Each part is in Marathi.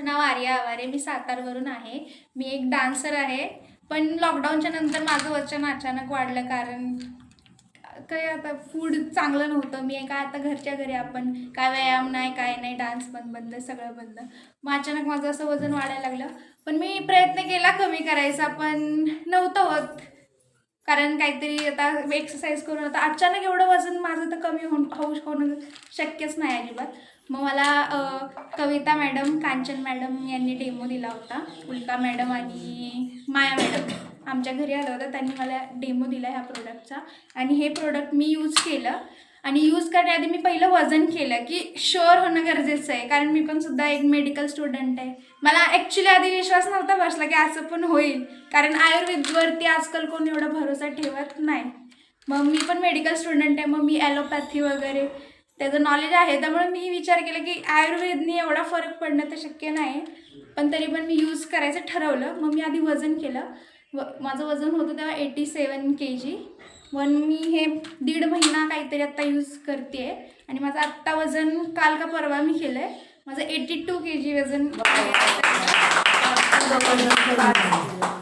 नाव आर्या आवारे, मी सातारवरून आहे. मी एक डान्सर आहे. पण लॉकडाऊनच्या नंतर माझं वजन अचानक वाढलं, कारण काही आता फूड चांगलं नव्हतं. मी काय आता घरच्या घरी आपण काय व्यायाम नाही, काय नाही, डान्स पण बंद, सगळं बंद. मग अचानक माझं असं वजन वाढायला लागलं. पण मी प्रयत्न केला कमी करायचा, पण नव्हतं होत. कारण काहीतरी आता एक्सरसाइज करून आता अचानक एवढं वजन माझं तर कमी होणं शक्यच नाही अजिबात. मग मला कविता मॅडम, कांचन मॅडम यांनी डेमो दिला होता. उल्का मॅडम आणि माया मॅडम आमच्या घरी आलं होतं. त्यांनी मला डेमो दिला ह्या प्रोडक्टचा आणि हे प्रोडक्ट मी यूज केलं. आणि यूज करण्याआधी मी पहिलं वजन केलं की शुअर होणं गरजेचं आहे, कारण मी पण सुद्धा एक मेडिकल स्टुडंट आहे. मला ॲक्च्युली आधी विश्वास नव्हता बसला की असं पण होईल, कारण आयुर्वेदवरती आजकाल कोण एवढा भरोसा ठेवत नाही. मग मी पण मेडिकल स्टुडंट आहे, मग मी ॲलोपॅथी वगैरे त्याचं नॉलेज आहे, त्यामुळे मी विचार केला की आयुर्वेदने एवढा फरक पडणं तर शक्य नाही. पण तरी पण मी यूज करायचं ठरवलं. मग मी आधी वजन केलं. माझं वजन होतं तेव्हा 87 kg. पण मी हे 1.5 महिना काहीतरी आत्ता यूज करते आहे. आणि माझं आत्ता वजन काल का परवा मी केलं आहे. माझं 82 kg वजन.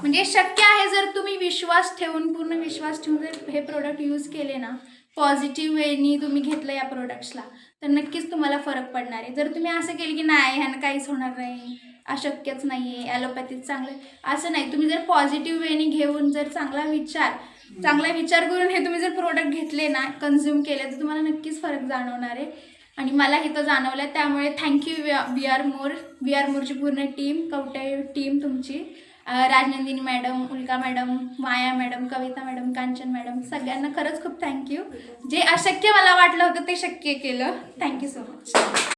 म्हणजे शक्य आहे जर तुम्ही विश्वास ठेवून, पूर्ण विश्वास ठेवून जर हे प्रोडक्ट यूज केले ना, पॉझिटिव्ह वेनी तुम्ही घेतलं या प्रोडक्ट्सला, तर नक्कीच तुम्हाला फरक पडणार आहे. जर तुम्ही असं केलं की नाही ह्यानं काहीच होणार नाही, अशक्यच नाही आहे, ॲलोपॅथीच चांगलं, असं नाही. तुम्ही जर पॉझिटिव्ह वेनी घेऊन जर चांगला विचार करून हे तुम्ही जर प्रोडक्ट घेतले ना, कन्झ्युम केले, तर तुम्हाला नक्कीच फरक जाणवणार आहे. आणि मला हे तर जाणवलं. त्यामुळे थँक्यू वी आर मोरची पूर्ण टीम, कवटे टीम तुमची, राजनंदिनी मॅडम, उल्का मॅडम, माया मॅडम, कविता मॅडम, कांचन मॅडम, सगळ्यांना खरंच खूप थँक्यू. जे अशक्य मला वाटलं होतं ते शक्य केलं. Thank you so much.